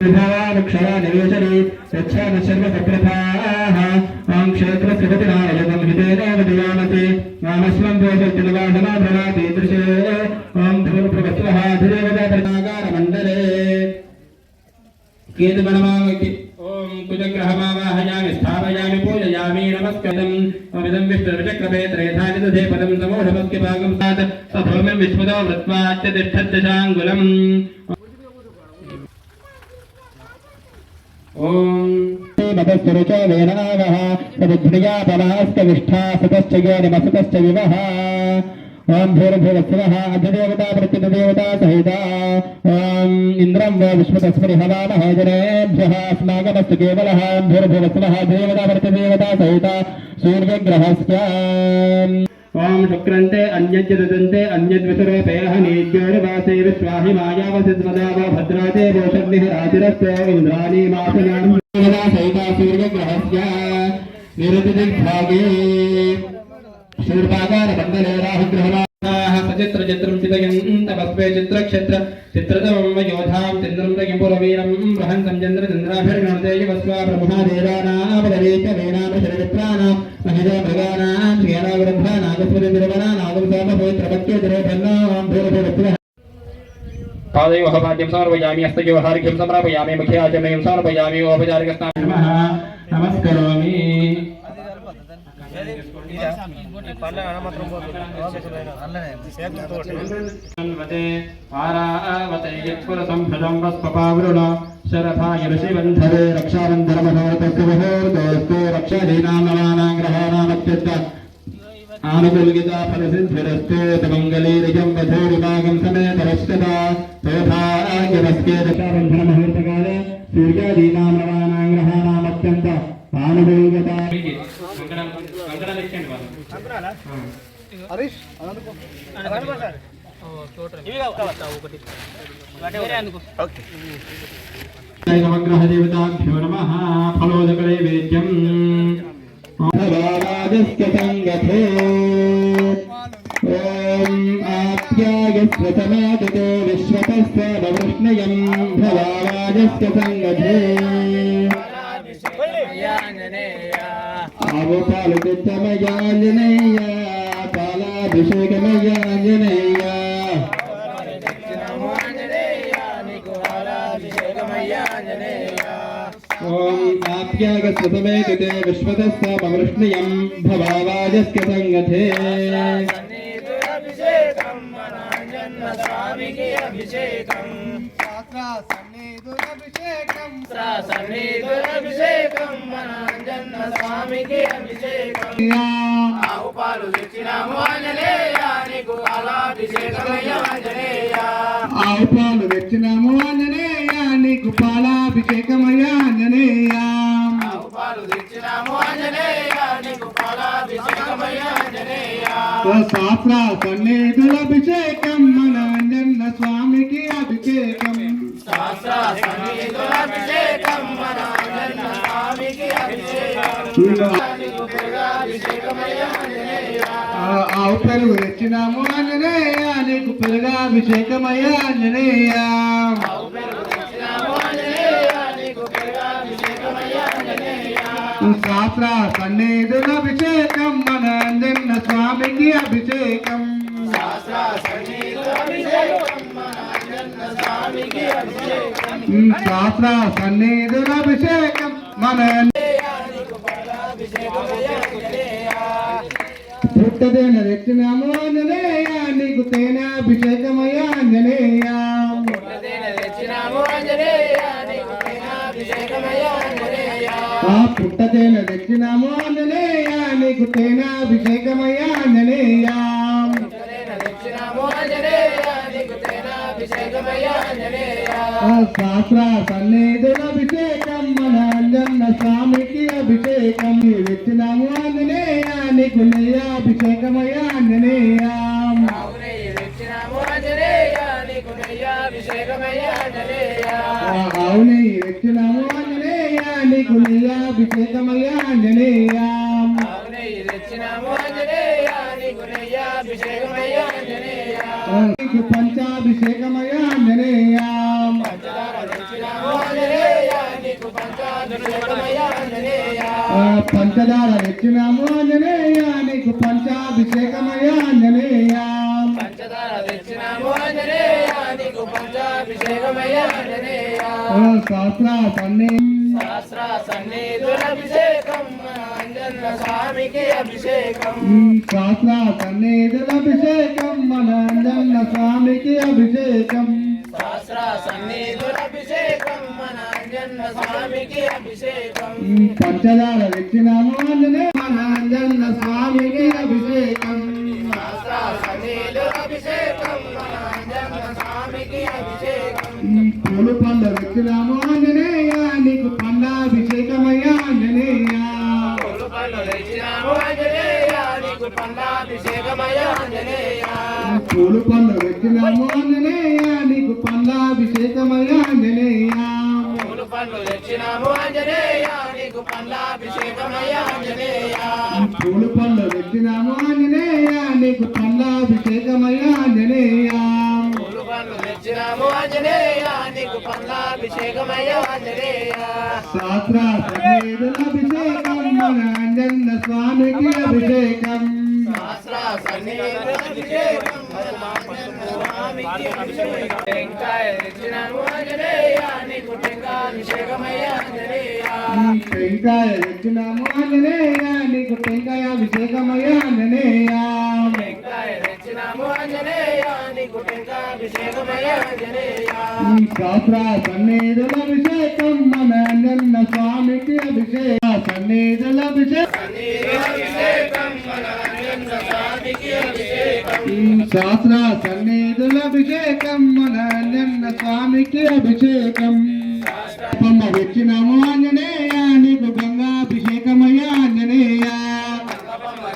विभावानुक्षरा निवेशने यच्छान सर्वसप्रथाः ओं क्षेत्रस्यपतिनायकं हितेनेव दिवामते नामस्वं दोषतिनिवासना प्रणाति दृशे ओं धूर्भुवस्वः अधिदेवतापरिणाकारमण्डले केतुगणमावति ओं कुजग्रहमावाहयामि स्थापयामि पूजयामि नमस्कृतम् ओमिदं विष्णुर्चक्रपेत्रे यथाचिदधे पदं समूढमस्किभागं सात् सभूमिं विस्मृतो वृत्त्वाच्यतिष्ठद्दशाङ्गुलम् मदस्वरुचो वेनावः तदुध्रिया पलास्तविष्ठा सतश्च ज्ञानिमसतश्च विवः ओं भूर्भुवस्वः अधिदेवता प्रत्यदेवता सहिता ओं इन्द्रं वो विश्वतस्मरि हवामहे जनेभ्यः अस्माकमस्तु केवलः भूर्भुवस्वः देवता प्रत्यदेवता सहिता सूर्यग्रहस्य ओं शुक्रन्ते अन्यज्यदन्ते अन्यद्विसुरोपेह नीत्योर्वासे विश्वाहि मायावसिस्मदाव भद्राते वोषग्निः रातिरस्य इन्द्राणी मासनां सहिता सूर्यग्रहस्य निरतिदिग्भागे शूर्पाकारमण्डले राहुग्रहणाः सचित्रचित्रं चितयन्तपस्वे चित्रक्षेत्र चित्रतमं योधां चन्द्रं रगिपुरवीरं बृहन्तं चन्द्रचन्द्राभिर्गणते युवस्वा ब्रह्मादेवानापदवीच वेनामशरवित्राणां महिजा मृगाणां श्रियनावृद्धानागस्वतिर्वनानागं सोमपवित्रपत्यतिरेभन्नां भूर्भुवस्वः पादयोः पाद्यं समर्पयामि हस्तयोः हार्घ्यं समर्पयामि मुखे आचमनीं समर्पयामि औपचारिकस्नानं नमस्करोमि वारावतयत्पुरसंभृतं वस्पपावृण शरभाय ऋषिबन्धरे रक्षाबन्धनमहोतस्तु रक्षादीनां नवानां ग्रहाणामत्यच्च आनुकूलिता फलसिद्धिरस्तु तमङ्गलीरिजं वधूरिभागं समेतरश्चता तोभाग्यवस्के रक्षाबन्धनमुहूर्तकाले सूर्यादीनां नवानां ग्रहाणामत्यन्त आनुकूलिता हरीश नवग्रह देवताभ्यो नमः फलोदकनैवेद्यम् राजस्य संगते ओम आप्यायस्व समादते विश्वतस्य ववृष्णयं भवाराजस्य संगते आवपालुतमयाञ्जनेय पालाभिषेकमयाञ्जनेय ओम आप्यागस्य समेते विश्वतस्य ववृष्णयं भवावाजस्य संगते ఆవుపాలు తెచ్చినాము ఆంజనేయ నీకు పాలాభిషేకమయ్య ఆంజనేయ ఆవుపాలు తెచ్చినాము ఆంజనేయ నీకు పాలాభిషేకమయ్య ఆంజనేయ ఆవుపాలు తెచ్చినాము ఆంజనేయ నీకు పాలాభిషేకమయ్య ఆంజనేయ శాస్త్ర సన్నిధుల అభిషేకం మన అంజన్న స్వామికి అభిషేకం శాస్త్ర సన్నిధుల అభిషేకం మన అంజన్న స్వామికి అభిషేకం ఆవు పెరుగు తెచ్చినాము ఆంజనేయ నీకు పెరుగాభిషేకమయ్య ఆంజనేయ శాస్త్ర సన్నిధుల అభిషేకం మన అంజన్న స్వామికి అభిషేకం శాస్త్ర సన్నిధుల అభిషేకం మన పుట్టదేన తెచ్చినాము ఆంజనేయ నీకు తేనాభిషేకమయ్య ఆంజనేయ పుట్టదేన తెచ్చినాము ఆంజనేయ నీకు తేనాభిషేకమయ్య ఆంజనేయ శాస్త్ర సన్నిధుల అభిషేకం మన అంజన్న స్వామికి అభిషేకం తెచ్చినాము ఆంజనేయ నీకు నెయ్యాభిషేకమయ్య ఆంజనేయ అవునే తెచ్చినాము ఆంజనేయ నీకు నెయ్యాభిషేకమయ్య ఆంజనేయ పంచాభిషేకమయ్య ఆంజనేయ పంచాభిషేకమయ్యా ఆంజనేయ పంచదార తెచ్చినాము ఆంజనేయ నీకు పంచాభిషేకమయ్యా ఆంజనేయ పంచదార తెచ్చినాము ఆంజనేయ నీకు పంచాభిషేకమయ్యా ఆంజనేయ సహస్ర సన్నిధులభిషేకం ఆంజన్న స్వామికి అభిషేకం సహస్ర సన్నిధులభిషేకం మన ఆంజన్న స్వామికి అభిషేకం సహస్ర సన్నిధులభిషేకం మన ఆంజన్న స్వామికి అభిషేకం పంచదార తెచ్చినాము ఆంజనేయ మన ఆంజన్న స్వామికి అభిషేకం సహస్ర సన్నిధులభిషేకం మన ఆంజన్న స్వామికి అభిషేకం పూలు పండ్లు తెచ్చినాము ఆంజనేయ నీకు పండాభిషేకమయ్యా ఆంజనేయ పూలు పళ్ళు తెచ్చినాము ఆంజనేయ నీకు పండాభిషేకమయ్యా ఆంజనేయ పూలు పండ్లు తెచ్చినాము ఆంజనేయ నీకు పండాభిషేకమయ్యా ఆంజనేయ పూలు పళ్ళు తెచ్చినాము ఆంజనేయ నీకు పండాభిషేకమయ్యా ఆంజనేయ పూలు పండ్లు తెచ్చినాము ఆంజనేయ నీకు పండాభిషేకమయ్యా ఆంజనేయ పూలు పళ్ళు తెచ్చినాము ఆంజనేయ నీకు పండాభిషేకమయ్యా ఆంజనేయ శాస్త్ర సన్నిధులభిషేకం మన ఆంజన్న స్వామికి అభిషేకం సహస్ర సన్నిధులభిషేకం మన ఆంజన్న స్వామికి అభిషేకం టెంకాయ తెచ్చినాము ఆంజనేయ నీకు టెంకాభిషేకమయ్యా ఆంజనేయ టెంకాయ తెచ్చినాము ఆంజనేయ నీకు టెంకాయాభిషేకమయ్యా ఆంజనేయ టెంకాయ తెచ్చినాము ఆంజనేయ నీకు టెంకాభిషేకమయ్యా ఆంజనేయ శాస్త్ర సన్నిధులభిషేకం మన ఆంజన్న స్వామికి అభిషేకం సన్నిధులభిషేకం అభిషేకం మన ఆంజన్న స్వామికి అభిషేకం శాస్త్ర సన్నిధులభిషేకం మన ఆంజన్న స్వామికి అభిషేకం పంప తెచ్చినాము ఆంజనేయ నీకు గంగాభిషేకమయ్యా ఆంజనేయ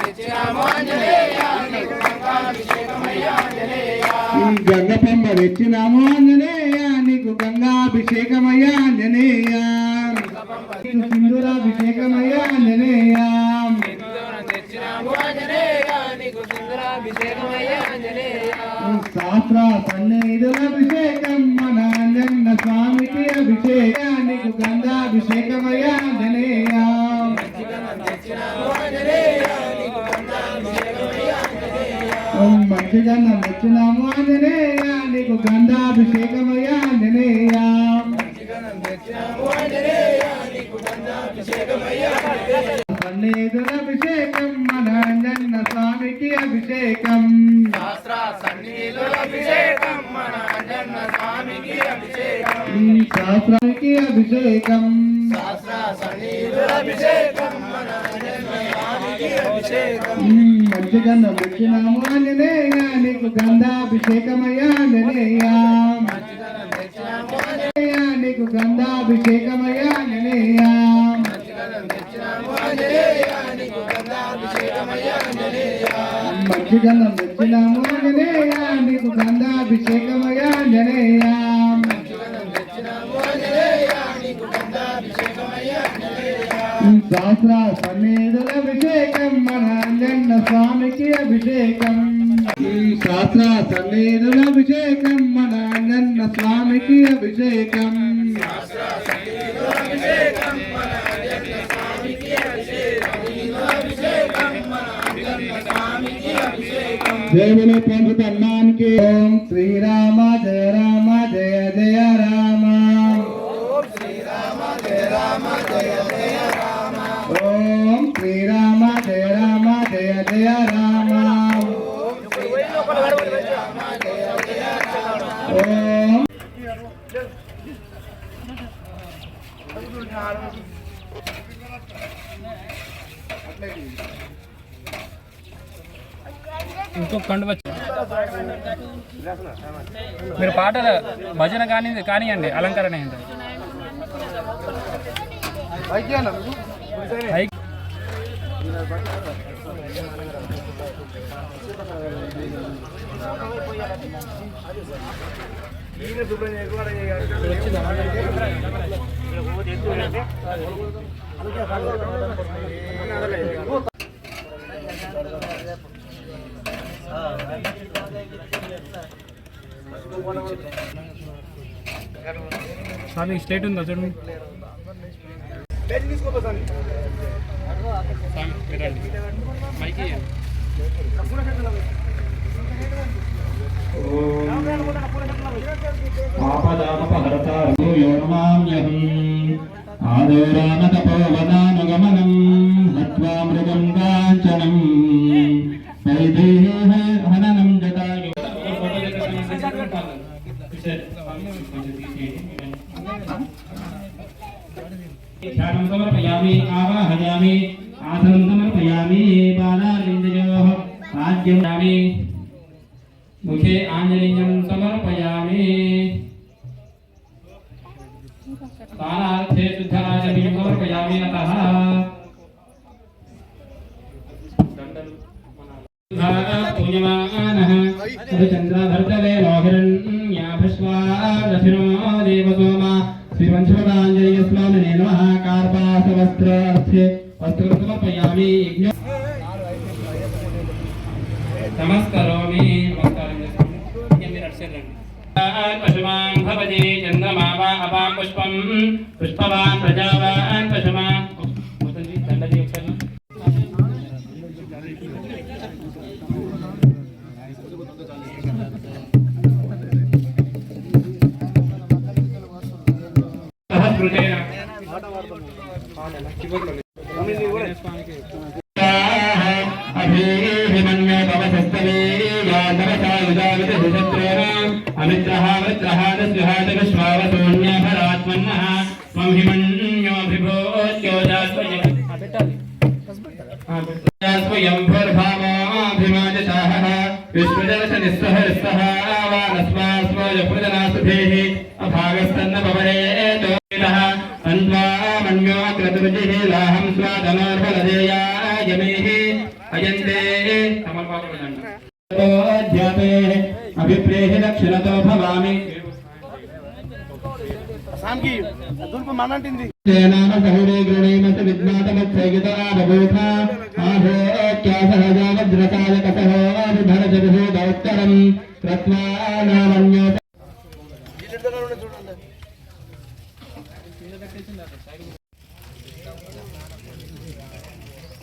తెచ్చినాము ఆంజనేయ నీకు గంగాభిషేకమయ్యా ఆంజనేయ గంగ పంప తెచ్చినాము ఆంజనేయ నీకు గంగాభిషేకమయ్యా ఆంజనేయ సింధూరాభిషేకమయ్యా ఆంజనేయ తెచ్చినాము ఆంజనేయ నీకు సింధూరాభిషేకమయ్యా ఆంజనేయ శాస్త్ర సన్నిధులభిషేకం మన ఆంజన్న స్వామికి అభిషేకం నీకు గంగాభిషేకమయ్యా ఆంజనేయ తెచ్చినాము ఆంజనేయ నీకు గంగాభిషేకమయ్యా ఆంజనేయ మంచిగన్నం తెచ్చినాము ఆంజనేయ నీకు గంగాభిషేకమయ్యా ఆంజనేయ తెచ్చినాము ఆంజనేయ నీకు గంగాభిషేకమయ్యా ఆంజనేయ సన్నిధులభిషేకం మన ఆంజన్న స్వామికి అభిషేకం శాస్త్ర సన్నిధులభిషేకం మన ఆంజన్న స్వామికి అభిషేకం శాస్త్రానికి అభిషేకం శాస్త్ర సన్నిధులభిషేకం మన ఆంజన్న స్వామికి అభిషేకం మంచిగన్నం తెచ్చినాము ఆంజనేయ నీకు గంధాభిషేకమయ్యా ఆంజనేయ తెచ్చినాము నీకు గంధాభిషేకమయ్యా ఆంజనేయ తెచ్చినాము ఆంజనేయ నీకు గంగాభిషేకమయ్యా ఆంజనేయ మంచిగన్నం తెచ్చినాము ఆంజనేయ నీకు గంధాభిషేకమయ్యా ఆంజనేయ తెచ్చినాము ఆంజనేయ నీకు గంగాభిషేకమయ్యా ఆంజనేయ శాస్త్ర సన్నిధులభిషేకం మన ఆంజన్న స్వామికి అభిషేకం శాస్త్ర సన్నిధులభిషేకం మన ఆంజన్న స్వామికి అభిషేకం అభిషేకం మన ఆంజన్న స్వామికి అభిషేకం మన ఆంజన్న స్వామికి అభిషేకం దేవుని పొందుతన్నానికి ఓం శ్రీరామ జయ రామ జయ జయ రామ ఓం శ్రీరామ జయ రామ జయ జయ రామ ఓం శ్రీరామ జయ రామ జయ జయ రామ ఓం శ్రీరామ జయ రామ జయ జయ రామ ఓం ఇంకో కండు వచ్చి మీరు పాటల భజన కానివ్వండి అలంకరణ ఏంటి స్వామి స్టేట్ ఉందా చూడండి ఆపదామపహర్తారో యో నమామ్యహం ఆదో రామతపోవనానుగమనం హత్వా మృగం కాంచనం వైదేహ హననం జటాయు ధ్యానం సమర్పయామి ఆవాహయామి ఆసనం సమర్పయామి బాలాలిందయోః ఆద్యం యామి मुखे आंजनेयं समर्पयामि स्नानार्थे शुद्धराजनीं समर्पयामि अतः पूज्यमानः चन्द्रभर्तवे लोहिरण्याभस्वादधिनो देवसोमा श्रीपञ्चमदाञ्जनेयस्वामिने नमः कार्पासवस्त्रार्थे वस्त्रं समर्पयामि नमस्करोमि पशुमान् भवति चन्द्रमा वा अपां पुष्पं पुष्पवान् प्रजावान् पशुमान् अमित्रः वृत्रः दस्युहातकश्वावतोऽन्यभरात्मन्नः त्वं हिमन्योऽभिभूत्योजास्वयं भूर्भावोऽभिमाजशाहः विश्वजलशनिस्सहरिस्तः वानस्वास्वयप्रजनासुधेः अभागस्तन्नपवरेतोः अन्त्वामन्योऽक्रतुर्जिः लाहं स्वादनोर्बलदेयायमेः अयन्ते अध्यापेः अभिप्रेहि दक्षिणतो भवामि तेनाम सहुरे गृणीमस विद्मातमत्सैगिता बभूथा आभोक्या सहजावज्रकाय कसहो विभरजविहो दौत्तरम् कृत्वा नामन्यो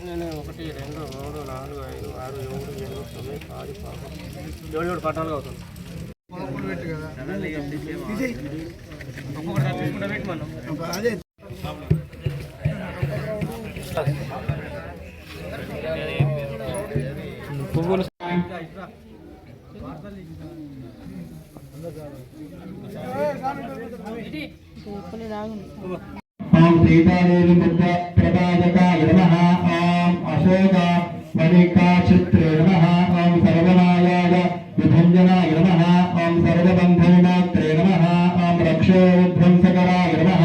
నేను 1 2 3 4 5 6 7 8 9 10 11 పట్టాలు అవుతుంది పువ్వులు ओम सीतादेवी बुद्ध प्रदायकाय नमः ओम अशोक वनिकाचित्रे नमः ओम सर्वनायाय विभञ्जनाय नमः ओम सर्वबन्धविनात्रे नमः ओम रक्षोध्वंसकराय नमः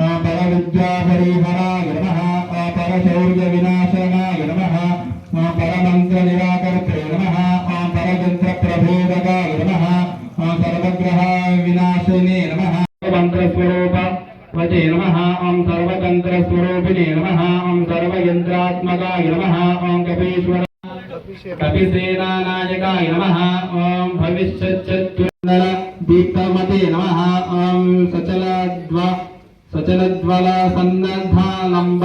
ओम परविद्यापरिहराय नमः ओम परशौर्यविनाशनाय नमः ओम परमन्त्रनिराकर्त्रे नमः ओम परयन्त्रप्रभेदकाय नमः ओम सर्वग्रहविनाशिने नमः मंत्रस्वरूप वचे नमः ओम सर्वतंत्रस्वरूपिणे नमः ओम सर्वयंत्रात्मकाय नमः ओम कपीश्वर कपिसेनानायकाय नमः ओम भविष्यच्चतुर्नल दीप्तमते नमः ओम सचलज्वल सन्नद्धालम्ब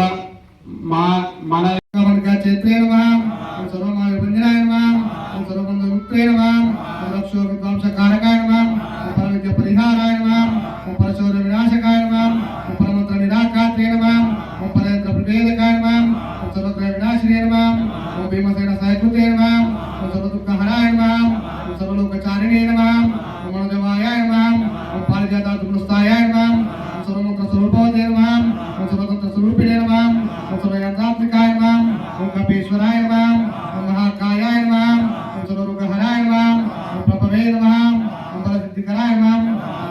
मनका क्षेत्रे नमः ओम सर्वमाय विभञ्जनाय नमः ओम सर्वबन्धमुक्ते नमः ओम रक्षो विद्वांसकारकाय नमः ओम परविद्या परिहाराय नमः ओम परशौर्य विनाशकाय नमः ओम परमंत्र निराकात्रे नमः ओम परयंत्र प्रभेदकाय नमः ओम सर्वग्रह विनाशिने नमः ओम भीमसेन सहायकृते नमः ओम सर्वदुःखहराय नमः ओम सर्वलोकचारिणे नमः ओम मनोजवायाय नमः ओम पारिजातात्मनुस्तायाय नमः ओम सर्वमंत्र स्वरूपवते नमः ओम सर्वतंत्र स्वरूपिणे नमः ओम सर्वयंत्रात्मिकाय नमः ओम कपीश्वराय नमः ओम महाकायाय नमः ओम सर्वरोगहराय नमः ओम प्रभवे नमः ओम बलसिद्धिकराय नमः ओम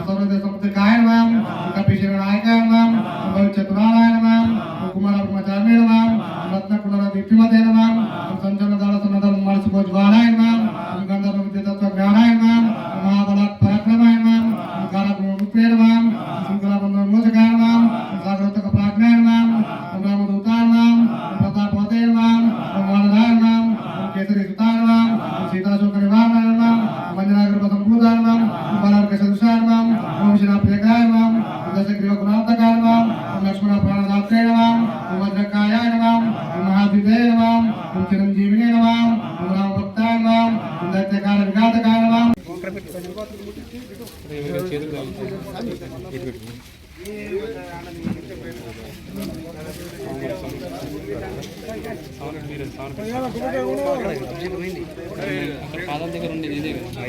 सर्वदेशमुक्तिकाय नमः ओम कपीश्वराय नमः ओम भविष्यतुराय नमः ओम कुमारब्रह्मचारिणे नमः ओम रत्नकुलदीप्तिमते नमः ओम संजनदालसनदल मनसुभज्वालाय नमः ओम गन्धर्वविद्यातत्त्वज्ञानाय नमः ओम महाबलात्पराक्रमाय नमः ओम कालगुणमुक्ते नमः ओम शृङ्खलाबन्धनमोचकाय नमः ओम सागरोत्तकप्राज्ञाय नमः ओम रामदूताय नमः ओम प्रतापवते नमः ओम वानराय नमः ओम केसरीसुताय नमः ओम सीताशोकनिवारणाय नमः ओम मञ्जनागृपसम्भूताय नमः ओम बालार्कसदृशाय नमः ओम शिलाप्रियकाय नमः ओम दशग्रीवगुणान्तकाय नमः ओम लक्ष्मणप्राणदात्रे नमः పాదాల దగ్గర ఉండేది ఇదే కదా.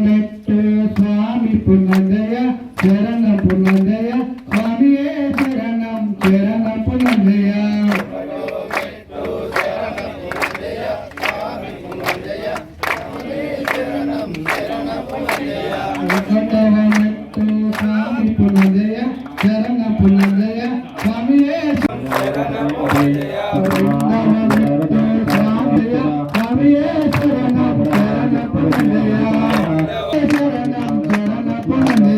మెట్టు స్వామి పుణ్యంజయ శరణం పుణ్యంజయ స్వామియే శరణం శరణం పుణ్యంజయ మెట్టు స్వామి పుణ్యంజయ శరణం పుణ్యంజయ స్వామియే శరణం స్వామియే శరణం శరణం పుణ్యంజయ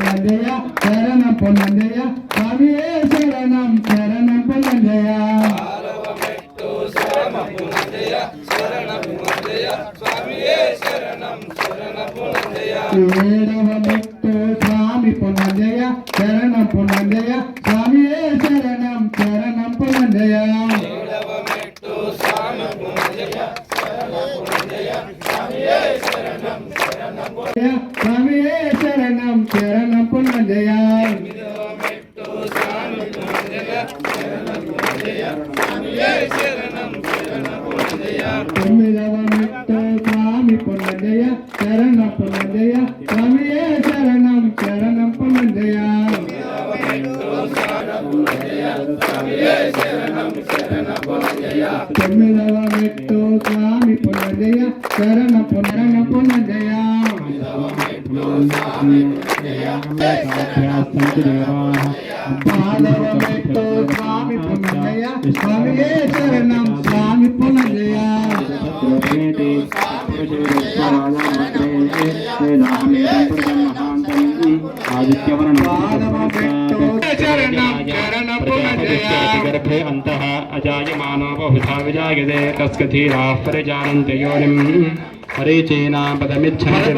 శరణం పొందయ స్వామియే శరణం శరణం పొందయ ఏడవ మెట్టు స్వామి పొందయ శరణం పొందయ స్వామియే శరణం శరణం పొందయ స్వామియే శరణం శరణం పొందయ తొమ్మిదవ మెట్టు స్వామి పొందయ శరణం పొందయ స్వామియే శరణం శరణం పొందయ తొమ్మిదవ మెట్టు స్వామి పొందయ శరణం శరణం పొందయ పాదవ మెట్టు స్వామి పొందయ స్వామియే శరణం స్వామి పొందయ गर्भे अन्तः अजायमानो बहुधा विजायते कस्कधीराः परिजानन्ते योनिम् हरिचेना पदमिच्छन्ति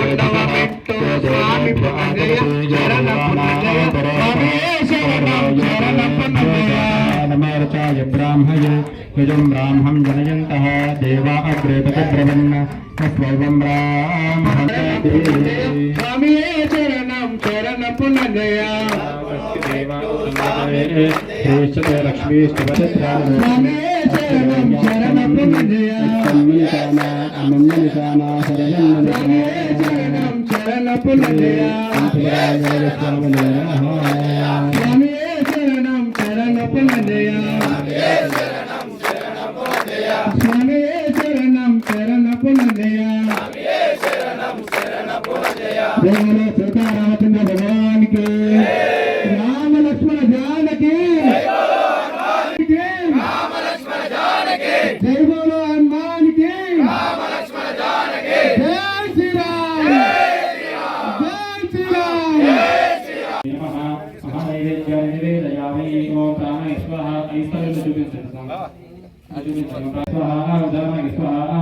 नमर्चाय ब्राह्मय यजं ब्राह्मं जनयन्तः देवा अग्रे तद्ब्रवन् तस्वैवं ब्राह्मणे शरणं शरण पुनर्जय श्रेष्ठते लक्ष्मीश्च शरणं शरण पुनर्जय अनन्यनिशाना शरणं शरण पुनर्जय शरणं शरण पुनर्जय स्वामी शरणं शरण पुनर्जय बोलो सीतारामचंद्र भगवान के राम लक्ष्मण जानकी जय बोलो हनुमान की जय श्री राम जय श्री राम महानैवेद्यानि ओम प्राणाय स्वाहा ऐश्वर्य स्वाहा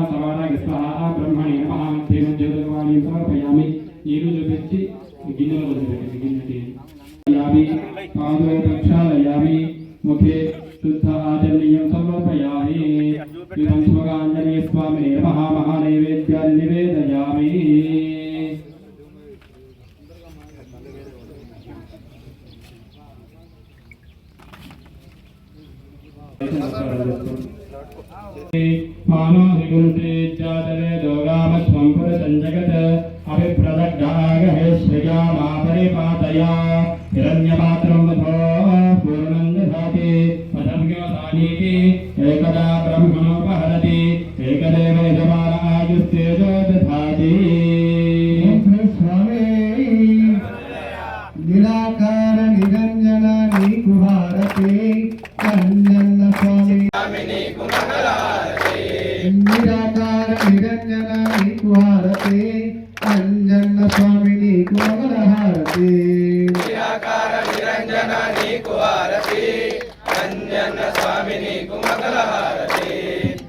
समानाय स्वाहा ब्रह्मणे नमः देवज्योतिर्वाणी समर्पयामि नीरु जुपेच्చి गिन्नెలో వదిలిపెట్టి గిన్నెకి यामि पादो प्रक्षालयामि मुखे शुद्ध आचरणीयं समर्पयामि विधं स्वगाञ्जनेय स्वामिने नमः महानैवेद्यानि निवेदयामि मानो हिगुंते जातरे दोगामस्वं पुरुषं जगत् अभिप्रदग्धागहे श्रिया मापरिपातया हिरण्यपात्रं वधो पूर्णं दधाति पदव्योसानीति एकदा ब्रह्मणोपहरति एकदेव यजमान आयुस्तेजो दधाति स्वामी निराकार निरंजन नीकु हारति अंजन स्वामी निराकार निरंजन नीकु हारति अंजन स्वामी नीकु मंगल हारति निराकार निरंजन नीकु हारति अंजन स्वामी नीकु मंगल हारति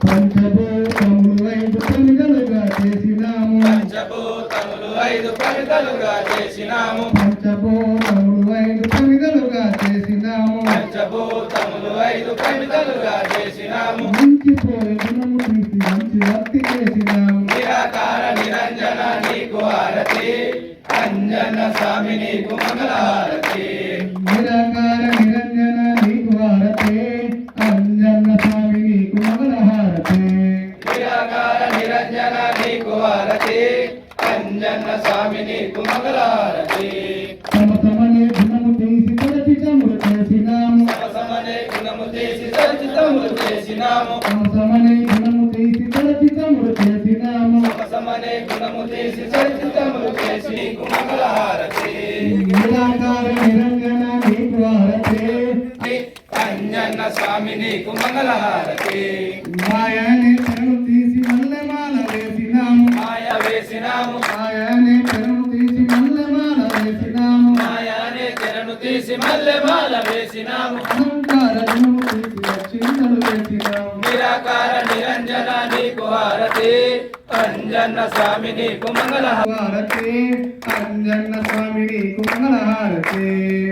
पंचभूतमुలు ఐదు పనిదలుగా చేసినాము పంచభూతములు ఐదు పనిదలుగా చేసినాము పంచభూతములు ఐదు పనిదలుగా చేసినాము పంచభూతములు ఐదు పనిదలుగా చేసినాము మించిపోయే గుణము తీసి మంచి భక్తి చేసినాము నిరాకార నిరంజన నీకు హారతి అంజన స్వామి నీకు మంగళ హారతి నిరాకార నిరంజన నీకు హారతి అంజన స్వామి నీకు మంగళ హారతి నిరాకార నిరంజన నీకు హారతి అంజన స్వామి నీకు మంగళ హారతి సమసమనే గుణము తీసి తలచితములు చేసినాము సమసమనే గుణము తీసి సరిచితములు చేసినాము సమసమనే గుణము తీసి తలచితములు చేసినాము సమసమనే గుణము తీసి సరిచితములు చేసి నీకు మంగళ హారతి నిరాకార నిరంజన నీకు హారతి అంజన స్వామి నీకు మంగళ హారతి మాయనే పెను తీసి మల్లెమాల వేసినాము మాయ వేసినాము మాయనే పెను తీసి మల్లెమాల వేసినాము మాయానే తెరను తీసి మల్లె మాల వేసినాము అహంకార గుణము తీసి లక్షింతలు వేసినాము నిరాకార నిరంజన నీకు హారతి అంజన స్వామి నీకు మంగళ హారతి అంజన స్వామి నీకు మంగళ హారతి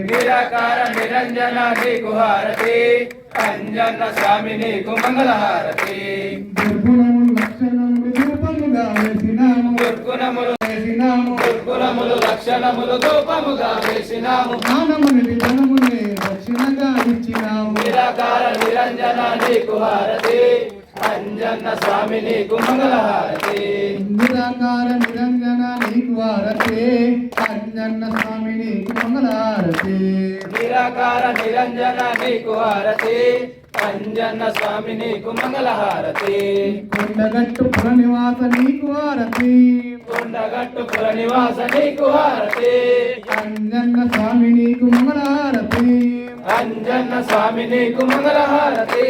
నిరాకార నిరంజన నీకు హారతి అంజన స్వామి నీకు మంగళ హారతి దుర్గుణములు లక్షణములు రూపముగా వేసినాము దుర్గుణములు వేసినాము దుర్గుణములు లక్షణములు రూపముగా వేసినాము జ్ఞానముని ధనముని దక్షిణగా ఇచ్చినాము నిరాకార నిరంజన నీకు హారతి అంజన స్వామి నీకు మంగళ హారతి నిరాకార నిరంజన నీకు హారతి అంజన స్వామి నీకు మంగళ హారతి నిరాకార నిరంజన నీకు హారతి అంజన స్వామి నీకు మంగళ హారతి కొండగట్టు పుర నివాస నీకు హారతి కొండగట్టు పుర నివాస నీకు హారతి అంజన స్వామి నీకు మంగళ హారతి అంజన స్వామి నీకు మంగళ హారతి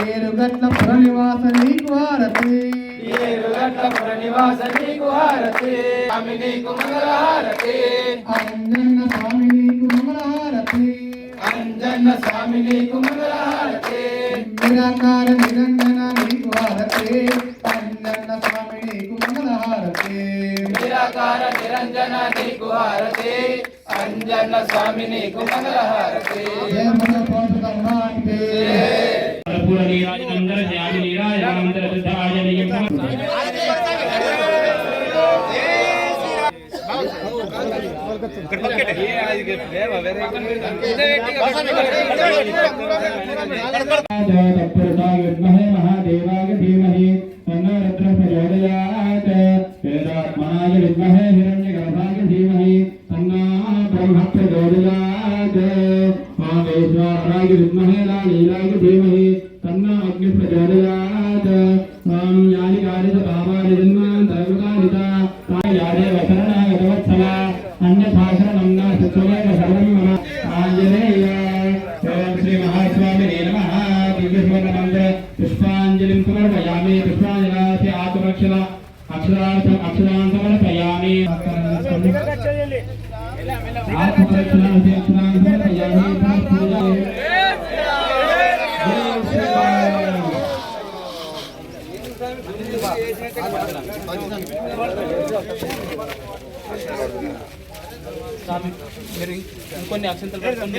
ఏరుగట్ల పుర నివాస నీకు హారతి ఏరుగట్ల పుర నివాస నీకు హారతి స్వామి నీకు మంగళ హారతి అంజన స్వామి నీకు మంగళ హారతి అంజన స్వామి నీకు మంగళ హారతి నిరాకార నిరంజన నీకు హారతి అంజన స్వామి నీకు మంగళ హారతి నిరాకార నిరంజన నీకు హారతి అంజన స్వామి నీకు మంగళ హారతి జయ మన కోట ధర్మానికి పూర్ణ నీరాజనందర జ్ఞాని నీరాజనందర సిద్ధాయ నియమ विद्महे महादेवाय धीमहि तन्नो रुद्रः प्रचोदयात् वेदात्मनाय विद्महे हिरण्यगर्भाय धीमहि तन्नो ब्रह्मः प्रचोदयात् महादेवाय विद्महे लालीलाय धीमहि तन्नो अग्निः प्रचोदयात् ॐ यानि कारित पापानि जन्मान्तरकृतानिता तायादेव शरणागतवत्सला अन्यथा शरणं नास्ति त्वमेव शरणं मम आञ्जनेय ॐ श्री महास्वामिने नमः दिव्यस्वर्णमन्त्र पुष्पाञ्जलिं समर्पयामि पुष्पाञ्जलास्य आत्मरक्षण अक्षरान् समर्पयामि आत्मरक्षणास्य अक्षरान् समर्पयामि మీరు ఇంకొన్ని అక్షంతలు పట్టుకొని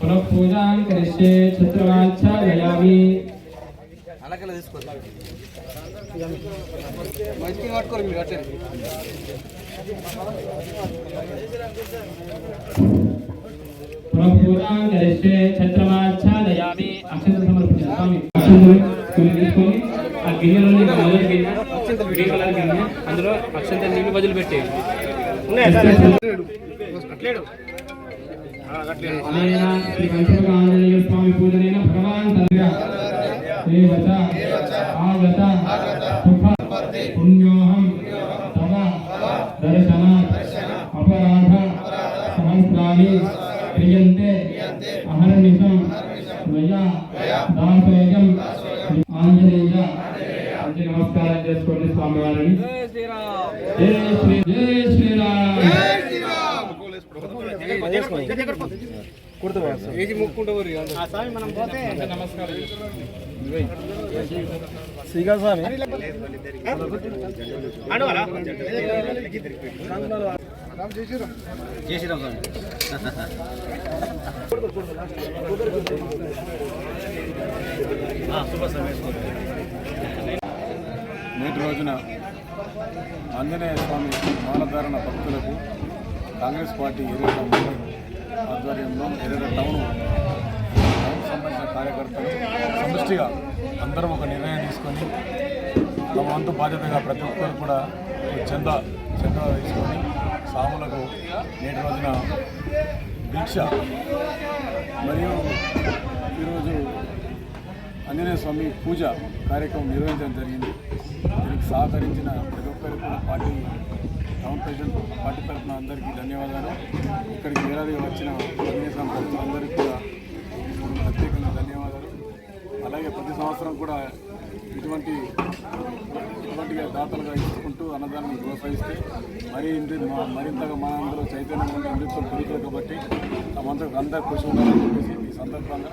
पुनः पूजां करिष्ये छत्रवाच्छादयामि ప్రపూరాంగరిష్టే ఛత్రమాచ్ఛాదయామి అక్షంతలు సమర్పించామి. అక్షంతలు తీసుకొని ఆ గిన్నెలోని మొదటి గిన్నె గ్రీన్ కలర్ గిన్నె అందులో అక్షంతలు నీళ్ళు వదిలిపెట్టి శ్రీ కంచక ఆంజనేయ స్వామి పూజనైన భగవాన్ ఆగత పుణ్యోహం తవ దర్శన అపరాధ సహస్రాణి క్రియంతే అహర్నిశం మయా దాసోయం ఆంజనేయ అంటే నమస్కారం చేసుకోండి స్వామివారిని. జై శ్రీరామ్. నేటి రోజున ఆంజనేయ స్వామి మాలధారణ భక్తులకు కాంగ్రెస్ పార్టీ ఎర్రగడ్డ మండలం ఆధ్వర్యంలో ఎర్రగడ్డ టౌన్ సంబంధించిన కార్యకర్తలు సమిష్టిగా అందరం ఒక నిర్ణయం తీసుకొని తమ వంతు బాధ్యతగా ప్రతి ఒక్కరు కూడా చందా తీసుకొని సాములకు నేటి రోజున దీక్ష మరియు ఈరోజు ఆంజనేయ స్వామి పూజ కార్యక్రమం నిర్వహించడం జరిగింది. దీనికి సహకరించిన ప్రతి ఒక్కరికి కూడా పార్టీ టౌన్ ప్రెసిడెంట్ పార్టీ తరఫున అందరికీ ధన్యవాదాలు. ఇక్కడికి వేలాదిగా వచ్చిన ఆంజనేయ స్వామి భక్తులందరికీ కూడా ప్రత్యేకంగా ధన్యవాదాలు. అలాగే ప్రతి సంవత్సరం కూడా ఇటువంటిగా దాతలుగా ఇచ్చుకుంటూ అన్నదానాన్ని ప్రోత్సహిస్తే మరింతగా మన అందులో చైతన్యం ఉండే అమృతం పెరుగుతుంది కాబట్టి అందరూ కృషి ఉండాలని చెప్పేసి ఈ సందర్భంగా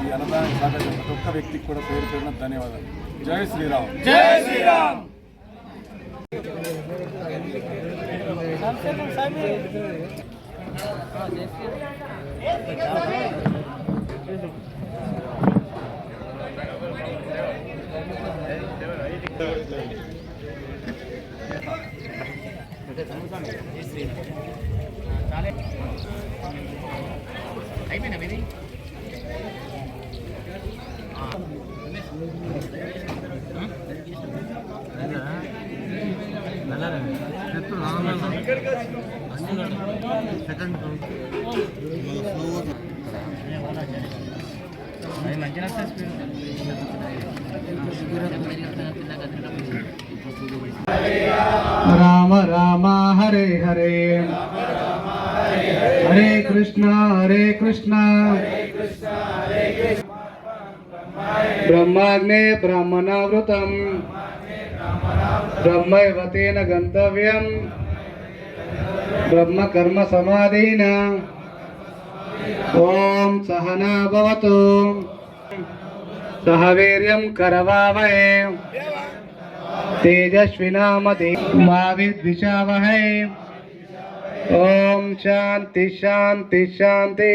ఈ అన్నదానాన్ని సహకరించిన ప్రతి ఒక్క వ్యక్తికి కూడా పేరు పేరున ధన్యవాదాలు. జై శ్రీరామ్. జై శ్రీరామ్. రామ రామ హరే హరే హరే కృష్ణ బ్రహ్మాగ్నే బ్రాహ్మణావృతం బ్రహ్మైవ తేన గంతవ్యం బ్రహ్మ కర్మ సమాధీన. ఓం సహనా భవతు సహ వీర్యం కరవావహై తేజస్వినామధి మా విద్విషావహై. ఓం శాంతి శాంతి శాంతి.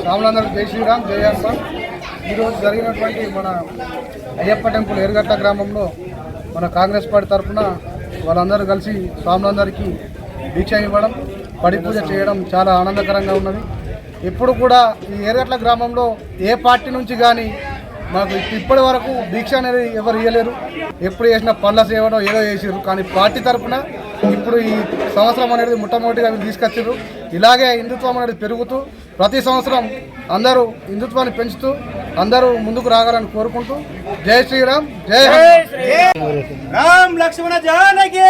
రాములందరికీ జై శ్రీరామ్, జై హనుమాన్. ఈరోజు జరిగినటువంటి మన అయ్యప్ప టెంపుల్ ఎర్రగట్ట గ్రామంలో మన కాంగ్రెస్ పార్టీ తరఫున వాళ్ళందరూ కలిసి స్వాములందరికీ దీక్ష ఇవ్వడం, పడి పూజ చేయడం చాలా ఆనందకరంగా ఉన్నది. ఎప్పుడు కూడా ఈ ఎర్రగట్ల గ్రామంలో ఏ పార్టీ నుంచి కానీ మాకు ఇప్పటి వరకు దీక్ష అనేది ఎవరు ఇవ్వలేరు. ఎప్పుడు చేసిన పనుల సేవనో ఏదో చేసారు. కానీ పార్టీ తరఫున ఇప్పుడు ఈ సంవత్సరం అనేది మొట్టమొదటిగా వీళ్ళు తీసుకొచ్చారు. ఇలాగే హిందుత్వం అనేది పెరుగుతూ ప్రతి సంవత్సరం అందరూ హిందుత్వాన్ని పెంచుతూ అందరూ ముందుకు రాగాలని కోరుకుంటూ జై శ్రీరామ్, జై రామ్ లక్ష్మణ జానకి,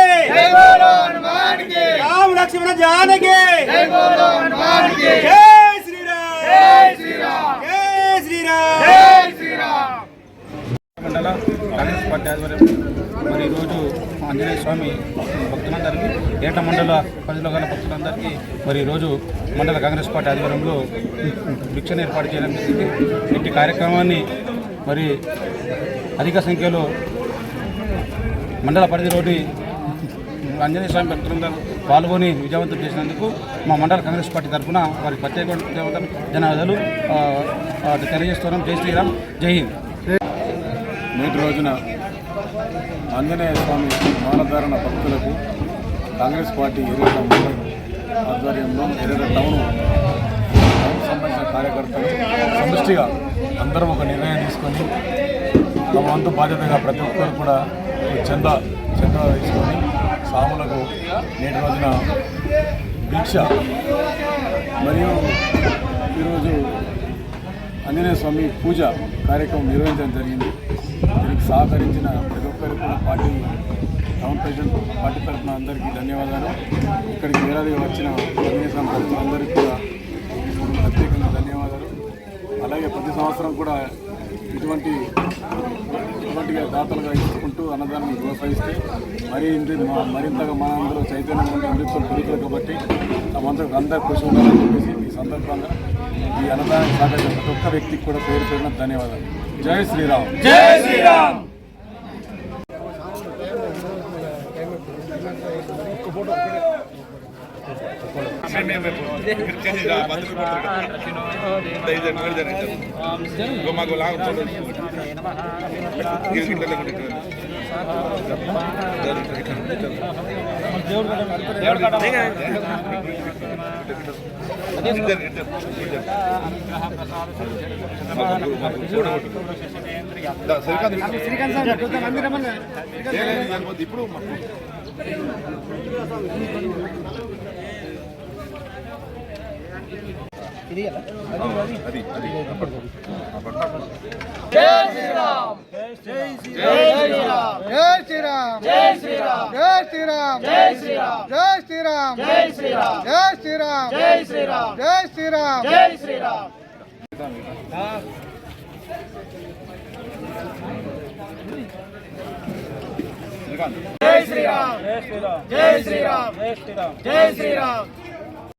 రామ్ లక్ష్మణ జానకి, జై శ్రీరామ్, జై శ్రీరామ్, జై శ్రీరామ్, జై శ్రీరామ్. మండల కాంగ్రెస్ పార్టీ ఆధ్వర్యం మరి ఈరోజు ఆంజనేయ స్వామి భక్తులందరికీ ఏట మండల పరిధిలో గల భక్తులందరికీ మరి ఈరోజు మండల కాంగ్రెస్ పార్టీ ఆధ్వర్యంలో భిక్షను ఏర్పాటు చేయడం జరిగింది. ఇట్టి కార్యక్రమాన్ని మరి అధిక సంఖ్యలో మండల పరిధిలోని ఆంజనేయ స్వామి భక్తులందరూ పాల్గొని విజయవంతం చేసినందుకు మా మండల కాంగ్రెస్ పార్టీ తరఫున వారి ప్రత్యేక ధన్యవాదాలు తెలియజేస్తున్నాం. జై శ్రీరామ్, జై హింద్. నేటి రోజున ఆంజనేయ స్వామి మానధారణ భక్తులకు కాంగ్రెస్ పార్టీ ఎర్రగడ్డ మండలం ఆధ్వర్యంలో ఎర్రగడ్డ టౌన్ సంబంధించిన కార్యకర్తలు సమిష్టిగా అందరం ఒక నిర్ణయం తీసుకొని తమ వంతు బాధ్యతగా ప్రతి ఒక్కరు కూడా చందా తీసుకొని స్వాములకు నేటి రోజున దీక్ష మరియు ఈరోజు ఆంజనేయ స్వామి పూజ కార్యక్రమం నిర్వహించడం జరిగింది. దీనికి సహకరించిన ప్రతి ఒక్కరికి కూడా పార్టీ టౌన్ ప్రెసిడెంట్ పార్టీ తరఫున అందరికీ ధన్యవాదాలు. ఇక్కడికి వేలాదిగా వచ్చిన ఆంజనేయ స్వామి భక్తులందరికీ కూడా ప్రత్యేకంగా ధన్యవాదాలు. అలాగే ప్రతి సంవత్సరం కూడా ఇటువంటిగా దాతలుగా ఇచ్చుకుంటూ అన్నదానాన్ని ప్రోత్సహిస్తే మరింతగా మన అందరూ చైతన్యంగా ఉండే హిందుత్వం పెరుగుతుంది కాబట్టి తమందరూ అందరూ కృషి ఉండాలని చెప్పేసి ఈ సందర్భంగా ఈ అన్నదానాన్ని సహకరించిన ప్రతి ఒక్క వ్యక్తికి కూడా పేరు పేరున ధన్యవాదాలు. జై శ్రీరామ్, జై శ్రీరామ్. ఇప్పుడు జై శ్రీరామ్, జై శ్రీరామ్, జై శ్రీరామ్, జై శ్రీరామ్, జై శ్రీరామ్, జై శ్రీరామ్, జై శ్రీరామ్, జై శ్రీరామ్, జై శ్రీరామ్, జై శ్రీరామ్, జై శ్రీరామ్, జై శ్రీరామ్. జై శ్రీరామ్, జై శ్రీరామ్, జై శ్రీరామ్, జై శ్రీరామ్, జై శ్రీరామ్.